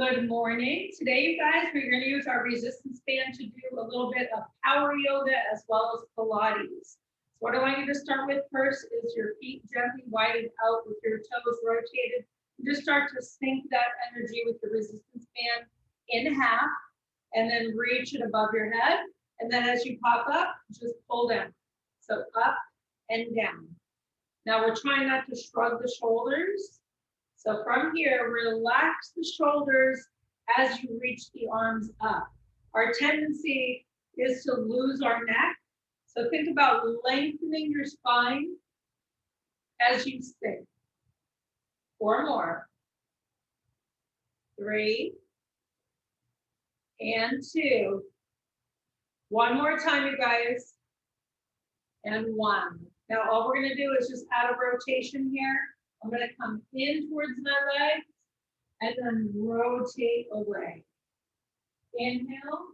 Good morning. Today, you guys, we're going to use our resistance band to do a little bit of power yoga as well as Pilates. So what I want you to start with first is your feet gently widened out with your toes rotated. Just start to sink that energy with the resistance band in half and then reach it above your head. And then as you pop up, just pull down. So up and down. Now we're trying not to shrug the shoulders. So from here, relax the shoulders as you reach the arms up. Our tendency is to lose our neck. So think about lengthening your spine as you sink. 4 more. 3 and 2. 1 more time, you guys. And 1. Now all we're gonna do is just add a rotation here. I'm going to come in towards my legs and then rotate away. Inhale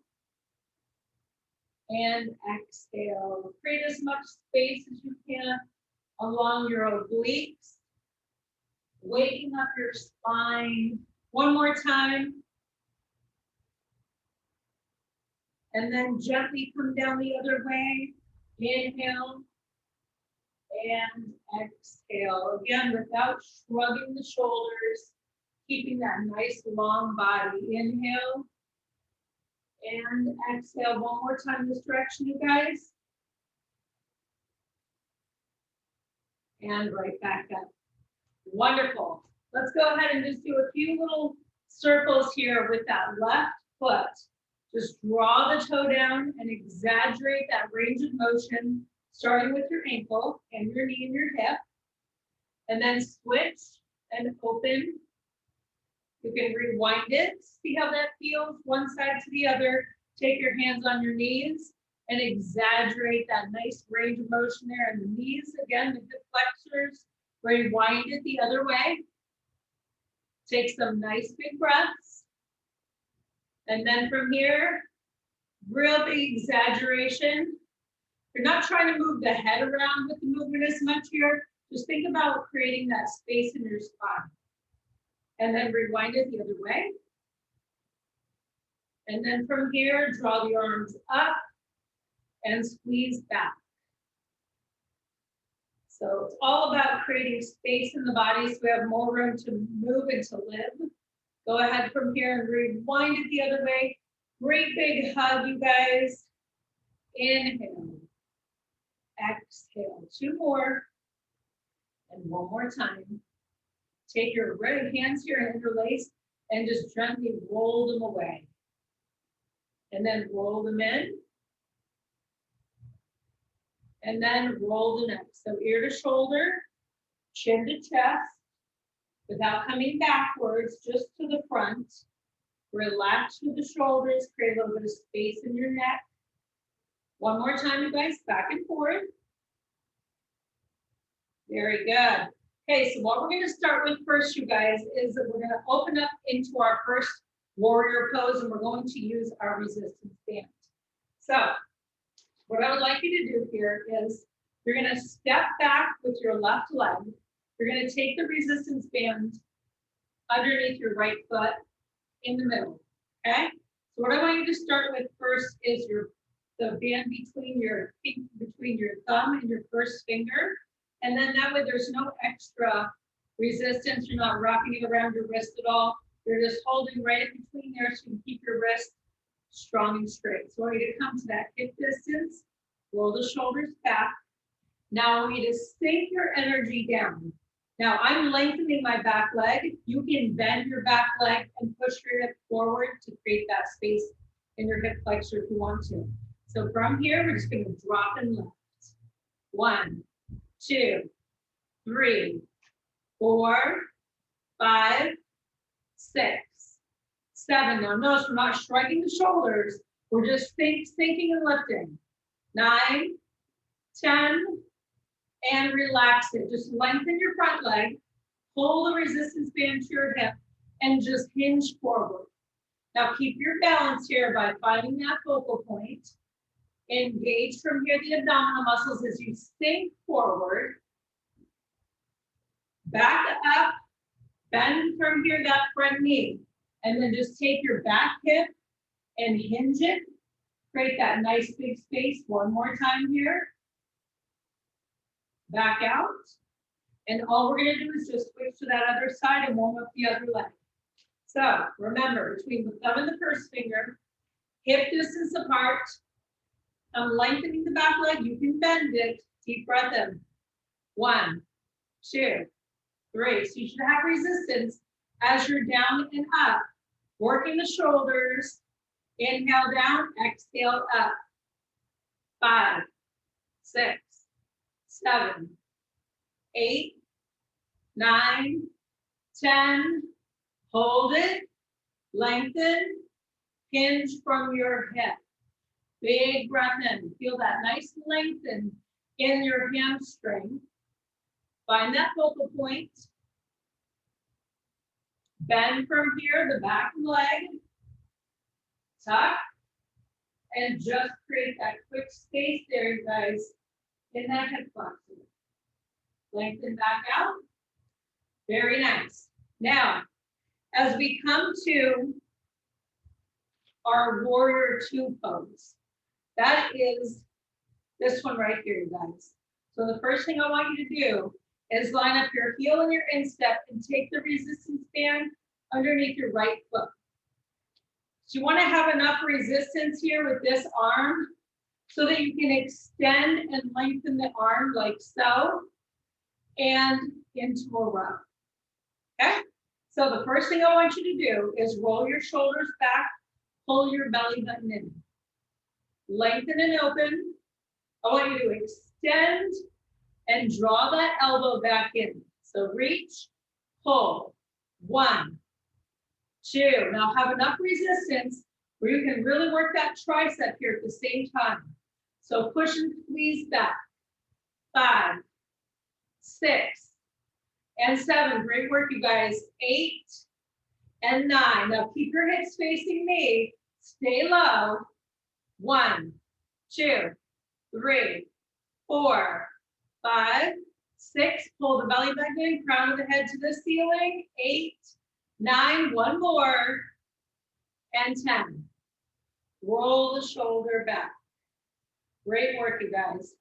and exhale. Create as much space as you can along your obliques, waking up your spine. 1 more time. And then gently come down the other way. Inhale. And exhale, again, without shrugging the shoulders, keeping that nice long body. Inhale and exhale. 1 more time this direction, you guys. And right back up. Wonderful. Let's go ahead and just do a few little circles here with that left foot. Just draw the toe down and exaggerate that range of motion, starting with your ankle and your knee and your hip, and then switch and open. You can rewind it, see how that feels, one side to the other. Take your hands on your knees and exaggerate that nice range of motion there. And the knees, again, the hip flexors, rewind it the other way. Take some nice big breaths. And then from here, real big exaggeration. You're not trying to move the head around with the movement as much here. Just think about creating that space in your spine. And then rewind it the other way. And then from here, draw the arms up and squeeze back. So it's all about creating space in the body so we have more room to move and to live. Go ahead from here and rewind it the other way. Great big hug, you guys. Inhale. Exhale. 2 more. And 1 more time. Take your right hands here and interlace and just gently roll them away. And then roll them in. And then roll the neck. So ear to shoulder, chin to chest, without coming backwards, just to the front. Relax through the shoulders, create a little bit of space in your neck. 1 more time, you guys, back and forth. Very good. Okay, so what we're going to start with first, you guys, is that we're going to open up into our first warrior pose, and we're going to use our resistance band. So what I would like you to do here is you're going to step back with your left leg. You're going to take the resistance band underneath your right foot in the middle, okay? So what I want you to start with first is the band between your thumb and your first finger. And then that way there's no extra resistance. You're not wrapping it around your wrist at all. You're just holding right in between there so you can keep your wrist strong and straight. So I want you to come to that hip distance, roll the shoulders back. Now I want you to sink your energy down. Now I'm lengthening my back leg. You can bend your back leg and push your hip forward to create that space in your hip flexor if you want to. So from here, we're just going to drop and lift. 1, 2, 3, 4, 5, 6, 7. Now notice we're not shrugging the shoulders. We're just sinking and lifting. 9, 10, and relax it. Just lengthen your front leg, pull the resistance band to your hip, and just hinge forward. Now keep your balance here by finding that focal point. Engage from here the abdominal muscles as you sink forward. Back up, bend from here that front knee. And then just take your back hip and hinge it. Create that nice big space one more time here. Back out. And all we're gonna do is just switch to that other side and warm up the other leg. So remember, between the thumb and the first finger, hip distance apart. I'm lengthening the back leg, you can bend it. Deep breath in. 1, 2, 3. So you should have resistance as you're down and up. Working the shoulders. Inhale down, exhale up. 5, 6, 7, 8, 9, 10. Hold it. Lengthen. Hinge from your hip. Big breath in. Feel that nice lengthen in your hamstring. Find that focal point. Bend from here, the back leg. Tuck. And just create that quick space there, you guys, in that hip flexor. Lengthen back out. Very nice. Now, as we come to our warrior 2 pose, that is this one right here, you guys. So the first thing I want you to do is line up your heel and your instep and take the resistance band underneath your right foot. So you want to have enough resistance here with this arm so that you can extend and lengthen the arm like so and into a row. Okay? So the first thing I want you to do is roll your shoulders back, pull your belly button in. Lengthen and open. I want you to extend and draw that elbow back in. So reach, pull. 1, 2. Now have enough resistance where you can really work that tricep here at the same time. So push and squeeze back. 5, 6, and 7. Great work, you guys. 8 and 9. Now keep your hips facing me. Stay low. 1, 2, 3, 4, 5, 6. Pull the belly back in, crown of the head to the ceiling. 8, 9, one more, and 10. Roll the shoulder back. Great work, you guys.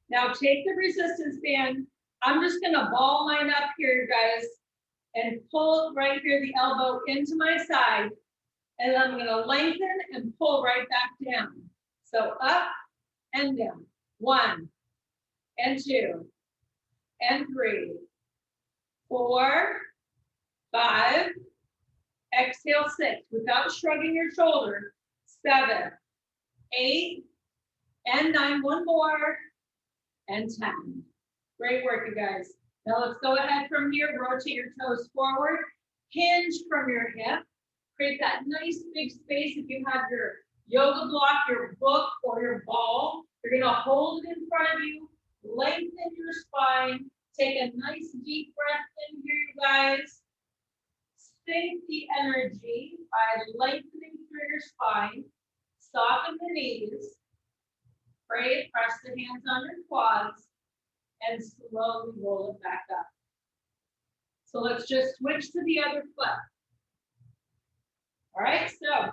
Now take the resistance band. I'm just gonna ball mine up here, you guys, and pull right here the elbow into my side. And then I'm gonna lengthen and pull right back down. So up and down. 1, and 2, and 3, 4, 5, exhale 6, without shrugging your shoulder. 7, 8, and 9, one more, and 10. Great work, you guys. Now let's go ahead from here, rotate your toes forward, hinge from your hip, create that nice big space. If you have your yoga block, your book, or your ball, you're gonna hold it in front of you, lengthen your spine, take a nice deep breath in here, you guys. Sink the energy by lengthening through your spine, soften the knees, pray, press the hands on your quads, and slowly roll it back up. So let's just switch to the other foot. All right, so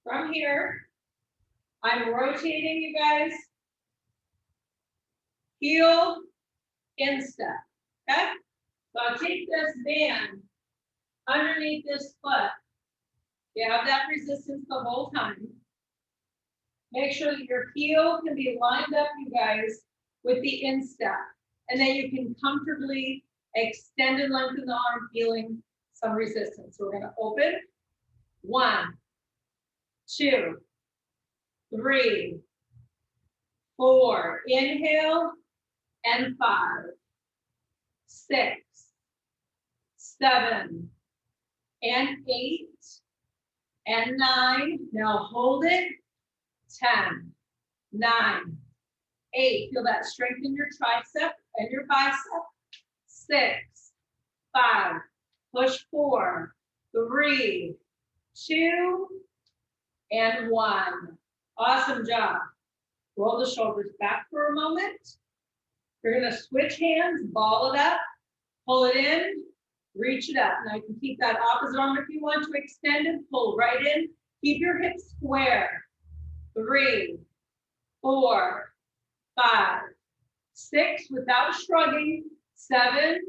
from here, I'm rotating, you guys. Heel, instep, okay? So I'll take this band underneath this foot. You have that resistance the whole time. Make sure that your heel can be lined up, you guys, with the instep. And then you can comfortably extend and lengthen the arm, feeling some resistance. So we're gonna open. 1, 2, 3, 4. Inhale, and 5, 6, 7, and 8, and 9. Now hold it. 10, 9, 8. Feel that strength in your tricep and your bicep. 6, 5. Push 4, 3, 2, and 1. Awesome job. Roll the shoulders back for a moment. You're gonna switch hands, ball it up, pull it in, reach it up. Now you can keep that opposite arm if you want to extend and pull right in. Keep your hips square. 3, 4, 5, 6 without shrugging. 7,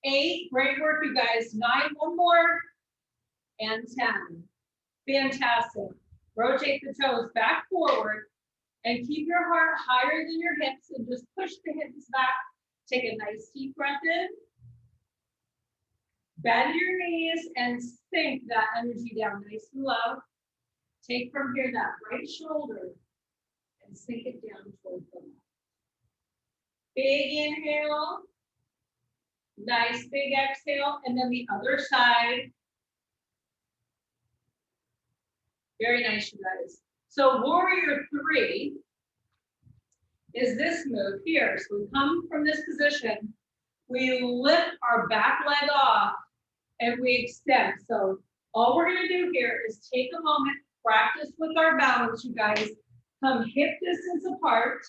8, great work, you guys. 9, one more, and 10. Fantastic. Rotate the toes back forward and keep your heart higher than your hips and just push the hips back. Take a nice deep breath in. Bend your knees and sink that energy down nice and low. Take from here that right shoulder and sink it down towards the left. Big inhale. Nice big exhale. And then the other side. Very nice, you guys. So warrior 3 is this move here. So we come from this position. We lift our back leg off and we extend. So all we're going to do here is take a moment, practice with our balance, you guys. Come hip distance apart.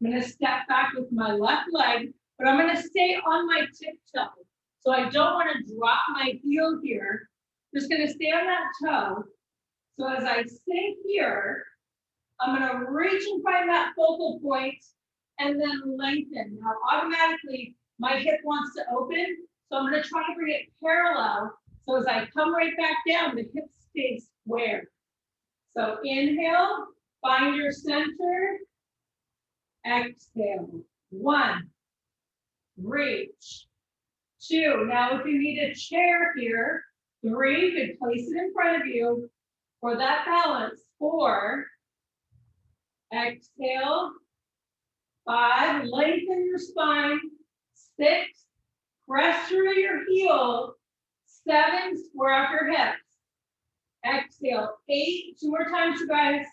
I'm going to step back with my left leg, but I'm going to stay on my tiptoe. So I don't want to drop my heel here. Just going to stay on that toe. So as I sink here, I'm going to reach and find that focal point and then lengthen. Now, automatically, my hip wants to open, so I'm going to try to bring it parallel. So as I come right back down, the hip stays square. So inhale, find your center, exhale. 1, reach. 2, now if you need a chair here, 3, you could place it in front of you for that balance. 4, exhale. 5, lengthen your spine. 6, press through your heel. 7, square up your hips. Exhale. 8, 2 more times, you guys.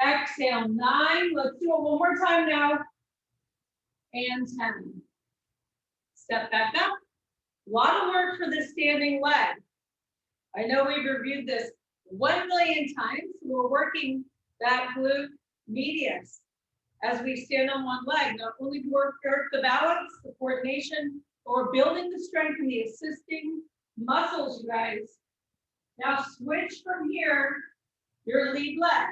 Exhale. 9, let's do it one more time now. And 10. Step back up. A lot of work for the standing leg. I know we've reviewed this 1 million times. We're working that glute medius as we stand on one leg. Not only do we work the balance, the coordination, but we're building the strength and the assisting muscles, you guys. Now switch from here, your lead leg.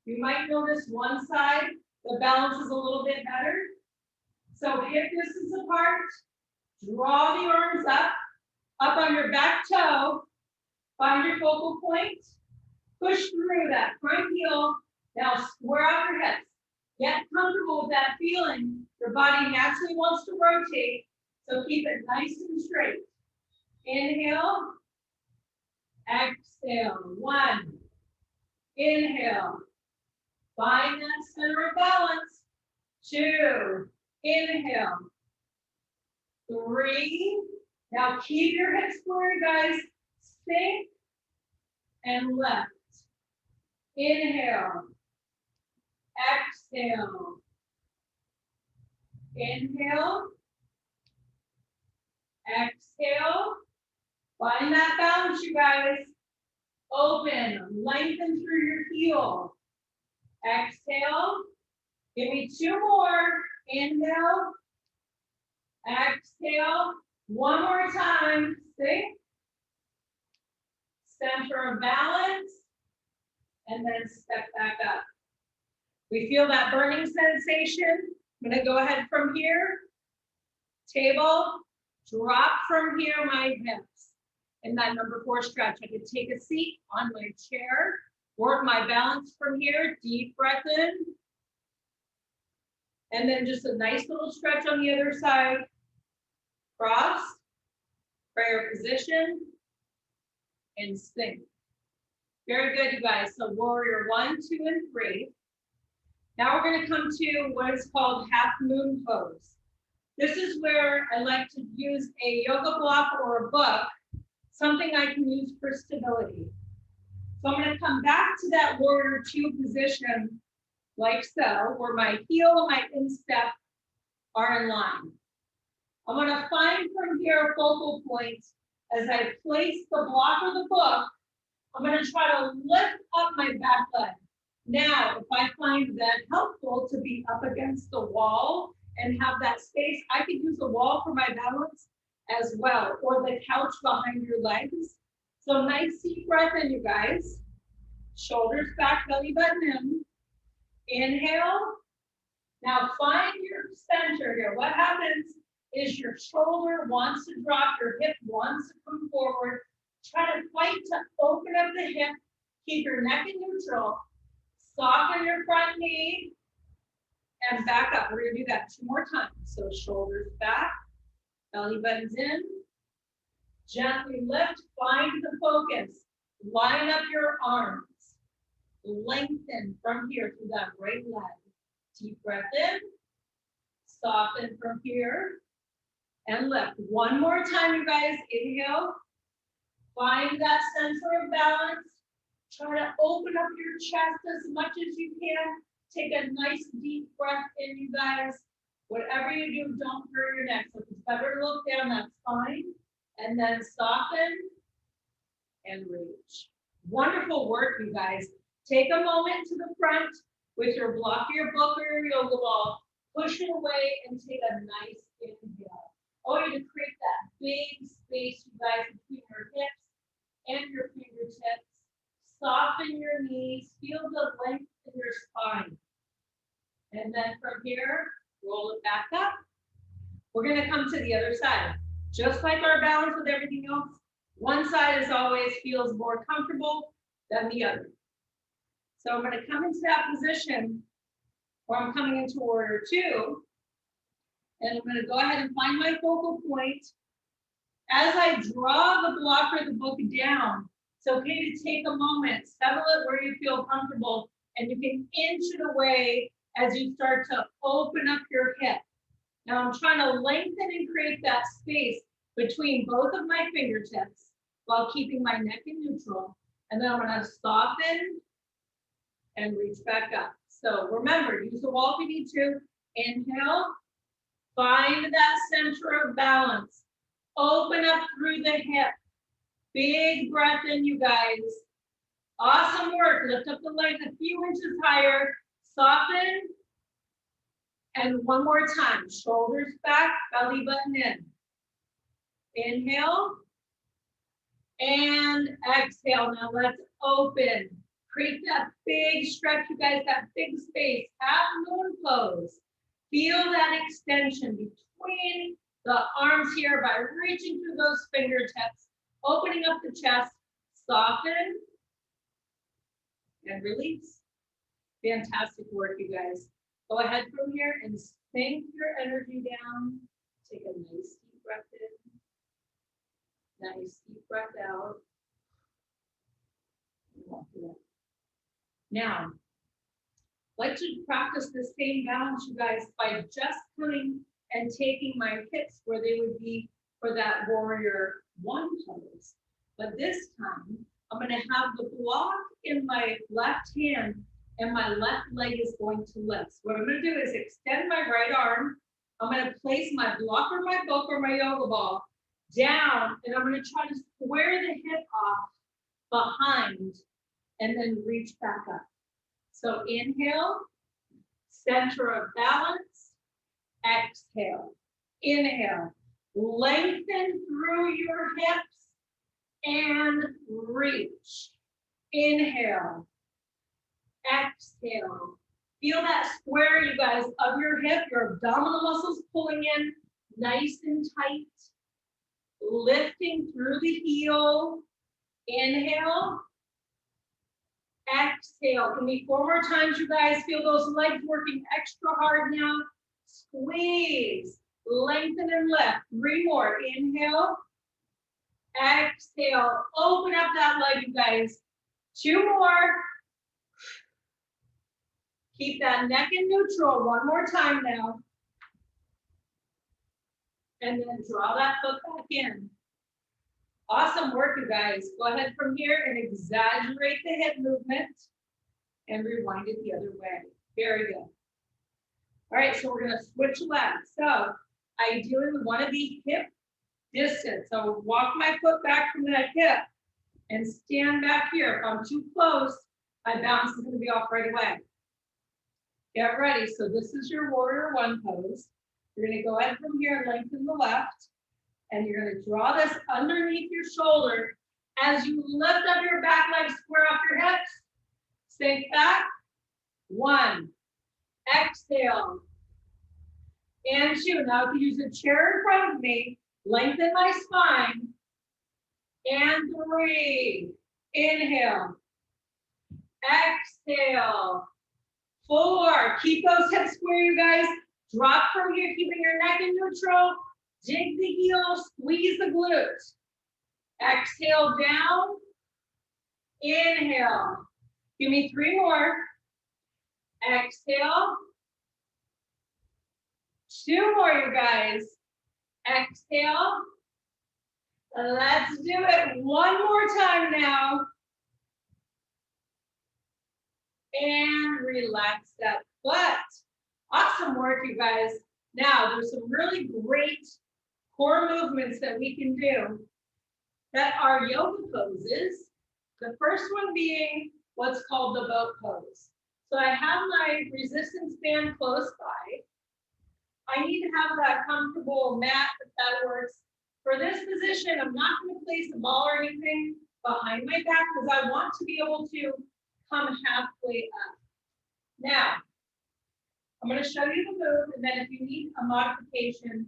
You might notice one side, the balance is a little bit better. So hip distance apart, draw the arms up on your back toe, find your focal point, push through that front heel. Now square out your hips. Get comfortable with that feeling. Your body naturally wants to rotate, so keep it nice and straight. Inhale, exhale. 1, inhale. Find that center of balance. 2, inhale. 3, now keep your hips square, guys. Sink and lift. Inhale. Exhale. Inhale. Exhale. Find that balance, you guys. Open, lengthen through your heel. Exhale. Give me 2 more. Inhale. Exhale. 1 more time. Sink. Center of balance. And then step back up. We feel that burning sensation. I'm going to go ahead from here. Table. Drop from here my hips. In that number 4 stretch, I could take a seat on my chair. Work my balance from here. Deep breath in. And then just a nice little stretch on the other side. Cross. Prayer position. And sink. Very good, you guys. So warrior 1, 2, and 3. Now we're going to come to what is called half moon pose. This is where I like to use a yoga block or a book, something I can use for stability. So I'm going to come back to that warrior 2 position like so, where my heel and my instep are in line. I'm going to find from here a focal point as I place the block or the book. I'm going to try to lift up my back leg. Now, if I find that helpful to be up against the wall and have that space, I could use the wall for my balance. as well, or the couch behind your legs. So nice deep breath in, you guys. Shoulders back, belly button in. Inhale. Now find your center here. What happens is your shoulder wants to drop, your hip wants to come forward. Try to fight to open up the hip. Keep your neck in neutral. Soften your front knee. And back up. We're going to do that 2 more times. So shoulders back, belly buttons in. Gently lift, find the focus. Line up your arms. Lengthen from here through that right leg. Deep breath in. Soften from here. And lift. 1 more time, you guys. Inhale. Find that center of balance. Try to open up your chest as much as you can. Take a nice deep breath in, you guys. Whatever you do, don't hurt your neck. So if it's better to look down, that's fine. And then soften and reach. Wonderful work, you guys. Take a moment to the front with your block of your book or your yoga ball. Push it away and take a nice inhale. I want you to create that big space, you guys, between your hips and your fingertips. Soften your knees. Feel the length in your spine. And then from here, roll it back up. We're going to come to the other side. Just like our balance with everything else, one side is always feels more comfortable than the other. So I'm going to come into that position where I'm coming into warrior 2. And I'm going to go ahead and find my focal point. As I draw the block or the book down, it's okay to take a moment, settle it where you feel comfortable, and you can inch it away as you start to open up your hip. Now I'm trying to lengthen and create that space between both of my fingertips while keeping my neck in neutral. And then I'm going to soften and reach back up. So remember, use the wall if you need to. Inhale, find that center of balance. Open up through the hip. Big breath in, you guys. Awesome work. Lift up the legs a few inches higher. Soften. And 1 more time. Shoulders back, belly button in. Inhale. And exhale. Now let's open. Create that big stretch, you guys, that big space. Half moon pose. Feel that extension between the arms here by reaching through those fingertips, opening up the chest, soften, and release. Fantastic work, you guys. Go ahead from here and sink your energy down. Take a nice deep breath in. Nice deep breath out. And walk it up. Now, I'd like to practice the same balance, you guys, by just coming and taking my hips where they would be for that warrior 1 pose. But this time, I'm going to have the block in my left hand and my left leg is going to lift. So what I'm going to do is extend my right arm. I'm going to place my block or my book or my yoga ball down, and I'm going to try to square the hip off behind and then reach back up. So inhale, center of balance, exhale, inhale, lengthen through your hips and reach. Inhale, exhale. Feel that square, you guys, of your hip, your abdominal muscles pulling in nice and tight. Lifting through the heel. Inhale. Exhale. Give me 4 more times, you guys. Feel those legs working extra hard now. Squeeze. Lengthen and lift. 3 more. Inhale. Exhale. Open up that leg, you guys. 2 more. Keep that neck in neutral. 1 more time now. And then draw that foot back in. Awesome work, you guys. Go ahead from here and exaggerate the hip movement and rewind it the other way. Very good. All right, so we're going to switch legs. So ideally, we want to be hip distance. So walk my foot back from that hip and stand back here. If I'm too close, my balance is going to be off right away. Get ready. So this is your warrior 1 pose. You're going to go ahead from here and lengthen the left. And you're going to draw this underneath your shoulder as you lift up your back leg square off your hips. Sink back. 1. Exhale. And 2. Now, if you use a chair in front of me, lengthen my spine. And 3. Inhale. Exhale. 4. Keep those hips square, you guys. Drop from here, keeping your neck in neutral. Dig the heels, squeeze the glutes. Exhale down. Inhale. Give me 3 more. Exhale. 2 more, you guys. Exhale. Let's do it 1 more time now. And relax that butt. Awesome work, you guys. Now, there's some really great core movements that we can do that are yoga poses. The first one being what's called the boat pose. So I have my resistance band close by. I need to have that comfortable mat if that works. For this position, I'm not going to place a ball or anything behind my back because I want to be able to come halfway up. Now, I'm going to show you the move, and then if you need a modification,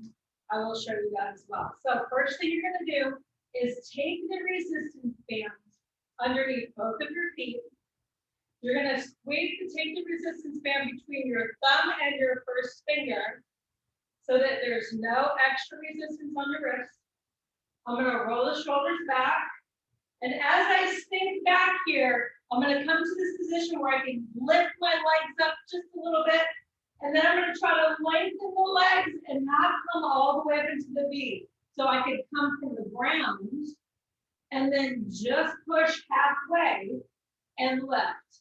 I will show you that as well. So first thing you're going to do is take the resistance band underneath both of your feet. You're going to take the resistance band between your thumb and your first finger so that there's no extra resistance on your wrist. I'm going to roll the shoulders back. And as I sink back here, I'm going to come to this position where I can lift my legs up just a little bit. And then I'm going to try to lengthen the legs and not come all the way up into the V. So I could come from the ground and then just push halfway and lift.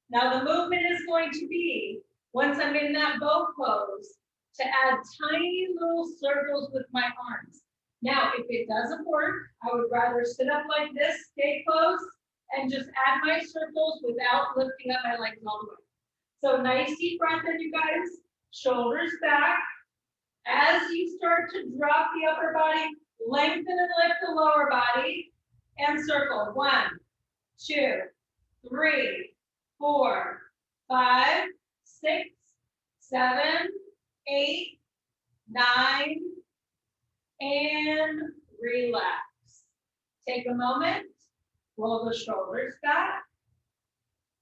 Now the movement is going to be, once I'm in that boat pose, to add tiny little circles with my arms. Now, if it doesn't work, I would rather sit up like this, stay close, and just add my circles without lifting up my legs all the way. So nice deep breath in, you guys. Shoulders back. As you start to drop the upper body, lengthen and lift the lower body. And circle. 1, 2, 3, 4, 5, 6, 7, 8, 9, and relax. Take a moment. Roll the shoulders back.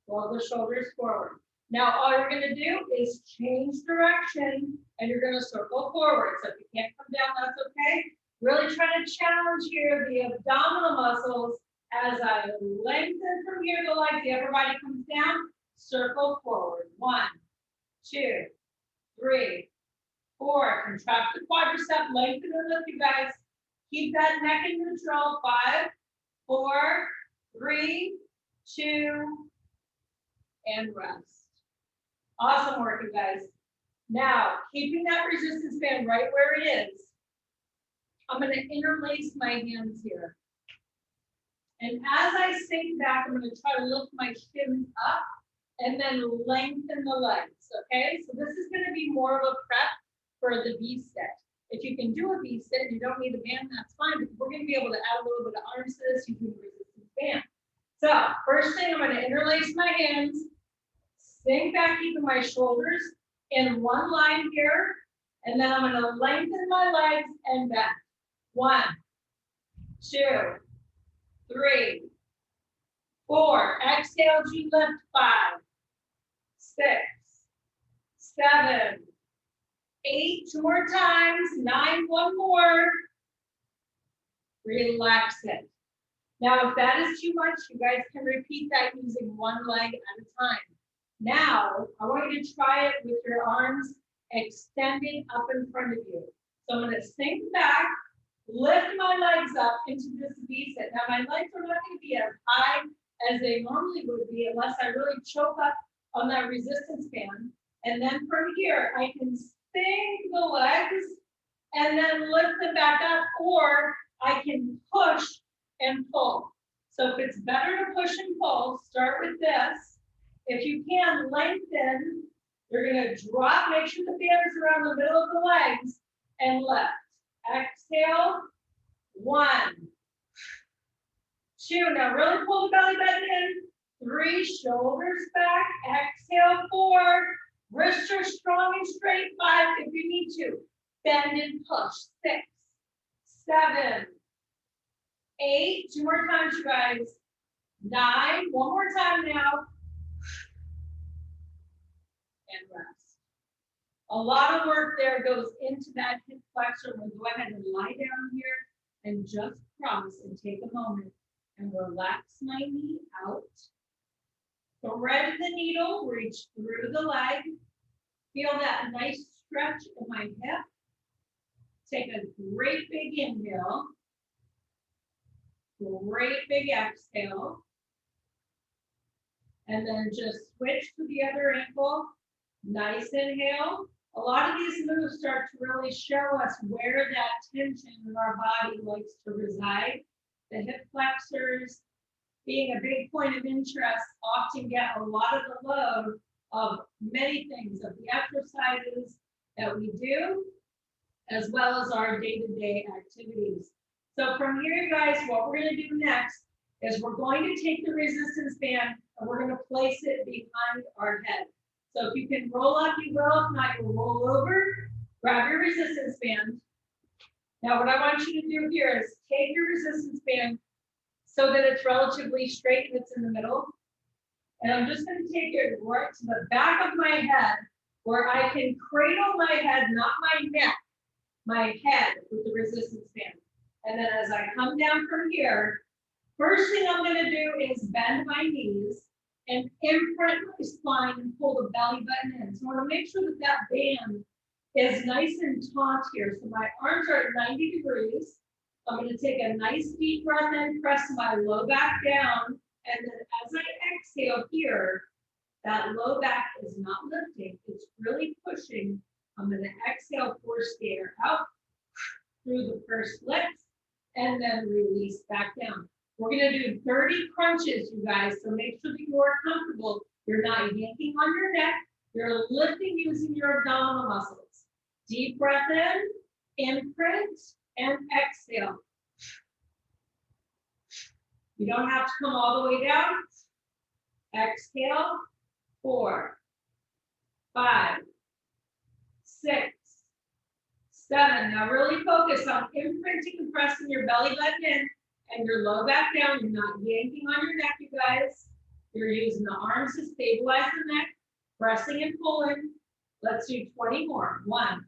Roll the shoulders forward. Now, all you're going to do is change direction, and you're going to circle forward. So if you can't come down, that's okay. Really trying to challenge here the abdominal muscles as I lengthen from here to the legs. The upper body comes down. Circle forward. 1, 2, 3, 4. Contract the quadricep. Lengthen and lift, you guys. Keep that neck in neutral. 5, 4, 3, 2, and rest. Awesome work, you guys. Now, keeping that resistance band right where it is, I'm going to interlace my hands here. And as I sink back, I'm going to try to lift my shins up and then lengthen the legs, okay? So this is going to be more of a prep for the V-sit. If you can do a V-sit and you don't need a band, that's fine, because we're going to be able to add a little bit of arms to this using the resistance band. So first thing, I'm going to interlace my hands, sink back, keeping my shoulders in one line here, and then I'm going to lengthen my legs and back. 1, 2, 3, 4. Exhale to lift. 5, 6, 7, 8. 2 more times. 9. 1 more. Relax it. Now, if that is too much, you guys can repeat that using one leg at a time. Now, I want you to try it with your arms extending up in front of you. So I'm going to sink back, lift my legs up into this V-sit. Now, my legs are not going to be as high as they normally would be unless I really choke up on that resistance band. And then from here, I can sink the legs and then lift them back up, or I can push and pull. So if it's better to push and pull, start with this. If you can, lengthen. You're going to drop, make sure the band is around the middle of the legs, and lift. Exhale, 1, 2. Now really pull the belly button in. 3, shoulders back. Exhale, 4. Wrists are strong and straight. 5, if you need to. Bend and push. 6, 7, 8. 2 more times, you guys. 9. One more time now. And rest. A lot of work there goes into that hip flexor. We'll go ahead and lie down here and just cross and take a moment and relax my knee out. Thread the needle, reach through the leg. Feel that nice stretch in my hip. Take a great big inhale. Great big exhale. And then just switch to the other ankle. Nice inhale. A lot of these moves start to really show us where that tension in our body likes to reside. The hip flexors, being a big point of interest, often get a lot of the load of many things, of the exercises that we do, as well as our day-to-day activities. So from here, you guys, what we're going to do next is we're going to take the resistance band and we're going to place it behind our head. So if you can roll up, you will. If not, you'll roll over, grab your resistance band. Now what I want you to do here is take your resistance band so that it's relatively straight and it's in the middle. And I'm just going to take it right to the back of my head where I can cradle my head, not my neck, my head with the resistance band. And then as I come down from here, first thing I'm going to do is bend my knees and imprint my spine and pull the belly button in. So I want to make sure that that band is nice and taut here. So my arms are at 90 degrees. I'm going to take a nice deep breath in, press my low back down. And then as I exhale here, that low back is not lifting. It's really pushing. I'm going to exhale, force the air out through the first lips and then release back down. We're going to do 30 crunches, you guys, so make sure that you are comfortable. You're not yanking on your neck. You're lifting using your abdominal muscles. Deep breath in, imprint, and exhale. You don't have to come all the way down. Exhale, 4, 5, 6, 7. Now really focus on imprinting and pressing your belly button in. And your low back down, you're not yanking on your neck, you guys. You're using the arms to stabilize the neck, pressing and pulling. Let's do 20 more. 1,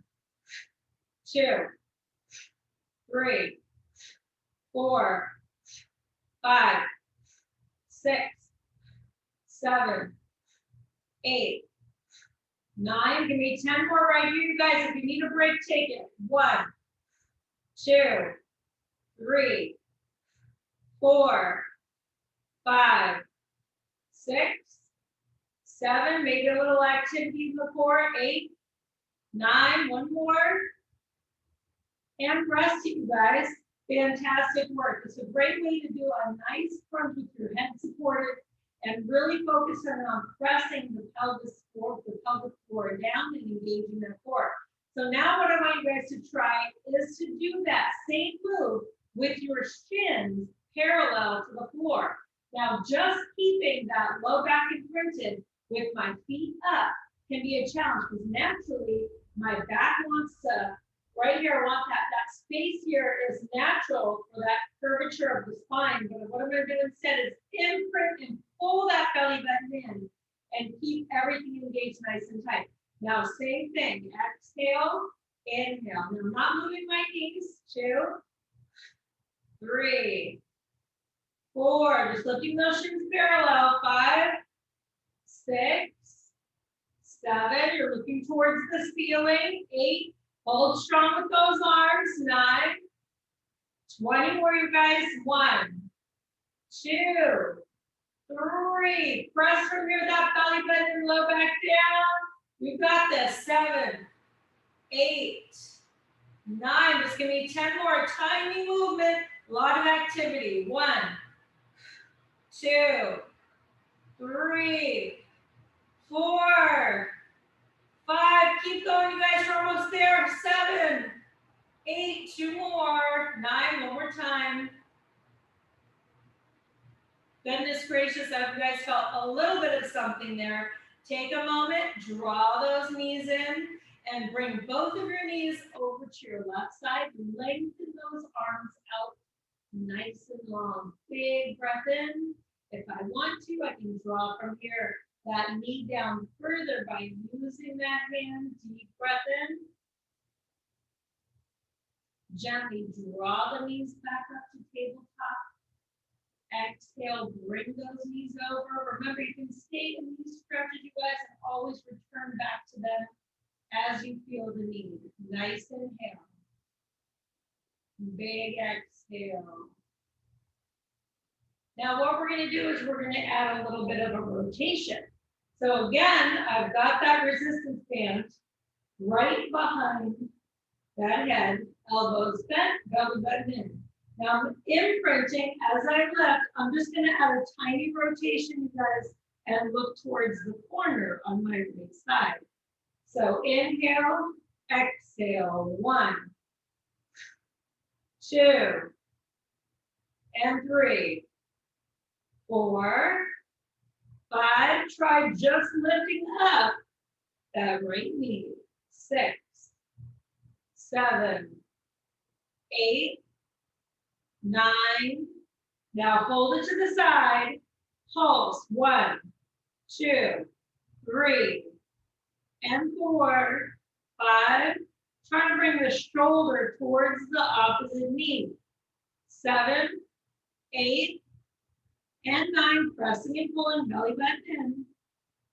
2, 3, 4, 5, 6, 7, 8, 9. Give me 10 more right here, you guys. If you need a break, take it. 1, 2, 3, 4, 5, 6, 7. Maybe a little activity before. 8, 9. One more. And rest, you guys. Fantastic work. It's a great way to do a nice crunch with your head supported and really focusing on pressing the pelvis floor, the pelvic floor down and engaging the core. So now what I want you guys to try is to do that same move with your shins parallel to the floor. Now, just keeping that low back imprinted with my feet up can be a challenge because naturally my back wants to, right here, I want that space here is natural for that curvature of the spine. But what I'm going to do instead is imprint and pull that belly button in and keep everything engaged nice and tight. Now, same thing. Exhale, inhale. Now, I'm not moving my knees. 2, 3, 4. Just lifting those shins parallel. 5, 6, 7. You're looking towards the ceiling. 8. Hold strong with those arms. 9. 20 more, you guys. 1, 2, 3. Press from here, that belly button and low back down. You've got this. 7, 8, 9. Just give me 10 more. Tiny movement. A lot of activity. 1, 2, 3, 4, 5. Keep going, you guys. We're almost there. 7, 8, 2 more, 9, one more time. Goodness gracious, I hope you guys felt a little bit of something there. Take a moment, draw those knees in, and bring both of your knees over to your left side. Lengthen those arms out nice and long. Big breath in. If I want to, I can draw from here that knee down further by using that hand. Deep breath in. Gently draw the knees back up to tabletop. Exhale, bring those knees over. Remember, you can stay in these stretches, you guys, and always return back to them as you feel the need. Nice inhale. Big exhale. Now what we're going to do is we're going to add a little bit of a rotation. So again, I've got that resistance band right behind that head, elbows bent, belly button in. Now I'm imprinting as I lift. I'm just going to add a tiny rotation, you guys, and look towards the corner on my right side. So inhale, exhale, 1, 2, and 3, 4, 5. Try just lifting up that right knee. 6, 7, 8, 9. Now hold it to the side. Pulse. 1, 2, 3, and 4, 5. Try to bring the shoulder towards the opposite knee. 7, 8, and 9. Pressing and pulling, belly button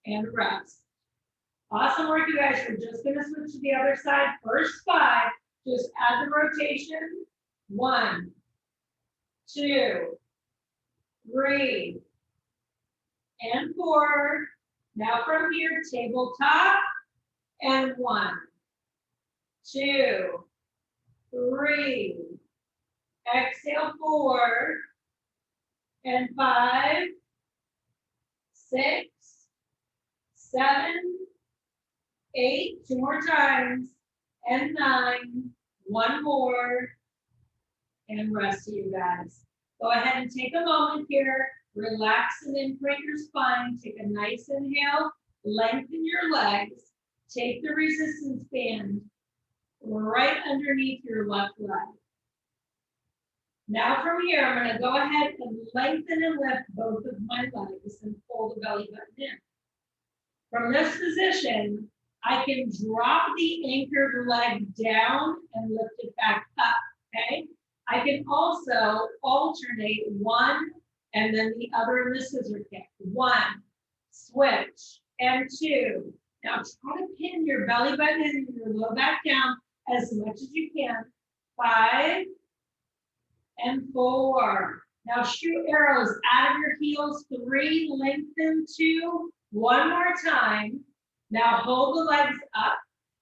in, and rest. Awesome work, you guys. We're just going to switch to the other side. First 5. Just add the rotation. 1, 2, 3, and 4. Now from here, tabletop, and 1, 2, 3. Exhale, 4, and 5, 6, 7, 8. 2 more times, and 9. 1 more. And rest, you guys. Go ahead and take a moment here. Relax and imprint your spine. Take a nice inhale. Lengthen your legs. Take the resistance band right underneath your left leg. Now from here, I'm going to go ahead and lengthen and lift both of my legs and pull the belly button in. From this position, I can drop the anchored leg down and lift it back up, okay? I can also alternate one and then the other in the scissor kick. 1, switch, and 2. Now try to pin your belly button and your low back down as much as you can. 5, and 4. Now shoot arrows out of your heels. 3, lengthen. 2, 1 more time. Now hold the legs up.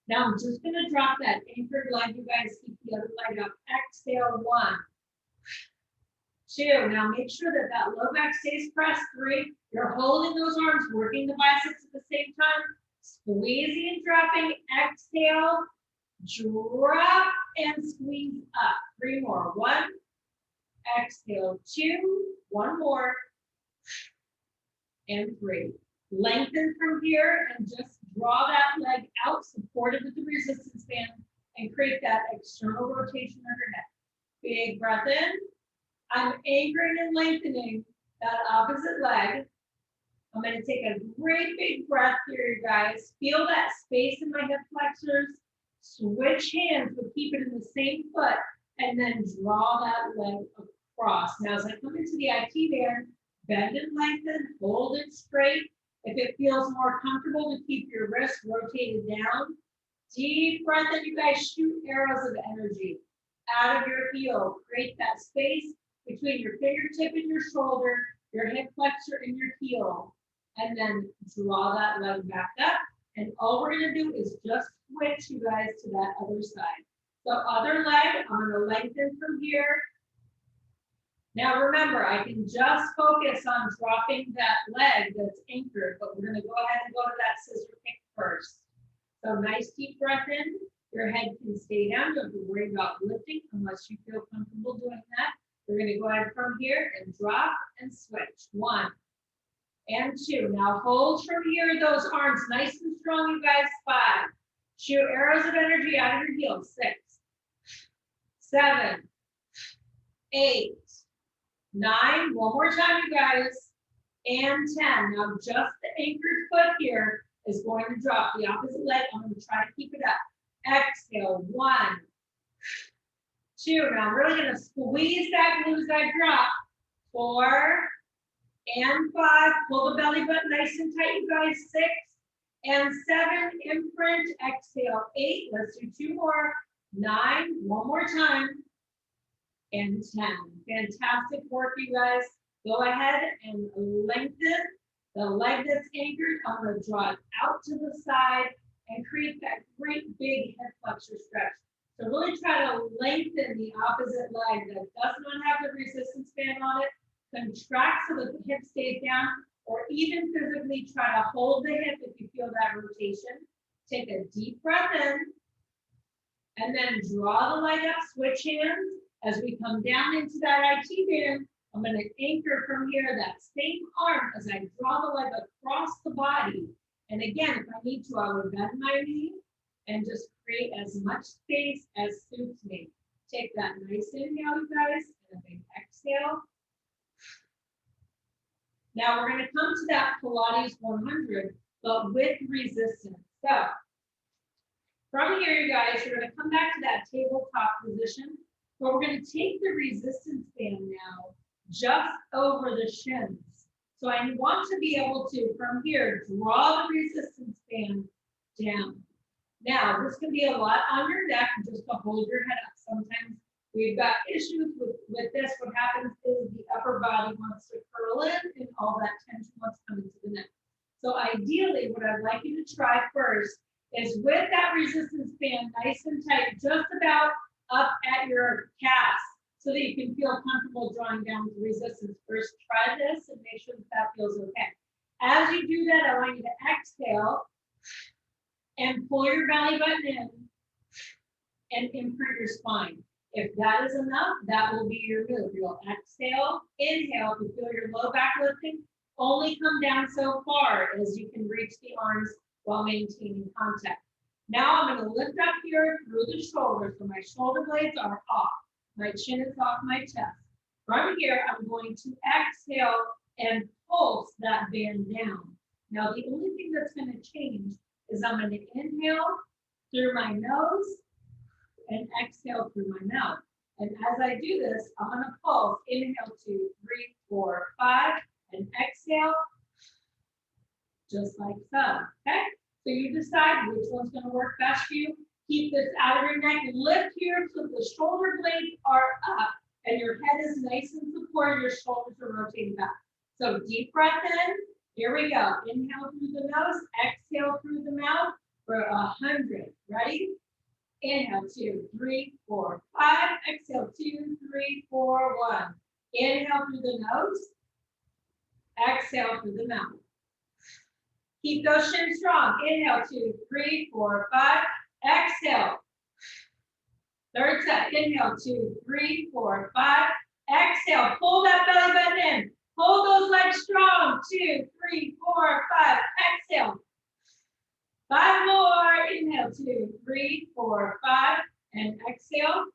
Now I'm just going to drop that anchored leg. You guys keep the other leg up. Exhale, 1, 2. Now make sure that that low back stays pressed. 3. You're holding those arms, working the biceps at the same time. Squeezing and dropping. Exhale, drop, and squeeze up. 3 more. 1. Exhale, 2. 1 more. And 3. Lengthen from here and just draw that leg out, supported with the resistance band, and create that external rotation underneath. Big breath in. I'm anchoring and lengthening that opposite leg. I'm going to take a great big breath here, you guys. Feel that space in my hip flexors. Switch hands, but keep it in the same foot, and then draw that leg across. Now, as I come into the IT band, bend and lengthen, hold it straight. If it feels more comfortable to keep your wrist rotated down, deep breath in, you guys. Shoot arrows of energy out of your heel. Create that space between your fingertip and your shoulder, your hip flexor and your heel, and then draw that leg back up. And all we're going to do is just switch, you guys, to that other side. So other leg, I'm going to lengthen from here. Now remember, I can just focus on dropping that leg that's anchored, but we're going to go ahead and go to that scissor kick first. So nice deep breath in. Your head can stay down. You don't have to worry about lifting unless you feel comfortable doing that. We're going to go ahead from here and drop and switch. 1 and 2. Now hold from here, those arms nice and strong, you guys. 5. Shoot arrows of energy out of your heels. 6, 7, 8, 9. One more time, you guys. And 10. Now just the anchored foot here is going to drop. The opposite leg, I'm going to try to keep it up. Exhale. 1, 2. Now I'm really going to squeeze that glute as I drop. 4 and 5. Pull the belly button nice and tight, you guys. 6 and 7. Imprint. Exhale. 8. Let's do 2 more. 9. One more time. And 10. Fantastic work, you guys. Go ahead and lengthen the leg that's anchored. I'm going to draw it out to the side and create that great big hip flexor stretch. So really try to lengthen the opposite leg that does not have the resistance band on it. Contract so that the hip stays down, or even physically try to hold the hip if you feel that rotation. Take a deep breath in, and then draw the leg up, switch hands. As we come down into that IT band, I'm going to anchor from here that same arm as I draw the leg across the body. And again, if I need to, I will bend my knee and just create as much space as suits me. Take that nice inhale, you guys, and a big exhale. Now we're going to come to that Pilates 100, but with resistance. So from here, you guys, you're going to come back to that tabletop position, but we're going to take the resistance band now just over the shins. So I want to be able to, from here, draw the resistance band down. Now, this can be a lot on your neck, just to hold your head up. Sometimes we've got issues with this. What happens is the upper body wants to curl in and all that tension wants to come into the neck. So ideally, what I'd like you to try first is with that resistance band nice and tight, just about up at your calves, so that you can feel comfortable drawing down with resistance. First, try this and make sure that feels okay. As you do that, I want you to exhale and pull your belly button in and imprint your spine. If that is enough, that will be your move. You'll exhale, inhale to feel your low back lifting. Only come down so far as you can reach the arms while maintaining contact. Now I'm going to lift up here through the shoulders, so my shoulder blades are off. My chin is off my chest. From here, I'm going to exhale and pulse that band down. Now, the only thing that's going to change is I'm going to inhale through my nose and exhale through my mouth. And as I do this, I'm going to pulse. Inhale 2, 3, 4, 5, and exhale just like so. Okay? So you decide which one's going to work best for you. Keep this out of your neck. Lift here so the shoulder blades are up and your head is nice and supported. Your shoulders are rotating back. So deep breath in. Here we go. Inhale through the nose. Exhale through the mouth for 100. Ready? Inhale 2, 3, 4, 5. Exhale 2, 3, 4, 1. Inhale through the nose. Exhale through the mouth. Keep those shins strong. Inhale 2, 3, 4, 5. Exhale. Third set. Inhale 2, 3, 4, 5. Exhale. Pull that belly button in. Hold those legs strong. 2, 3, 4, 5. Exhale. 5 more. Inhale 2, 3, 4, 5. And exhale.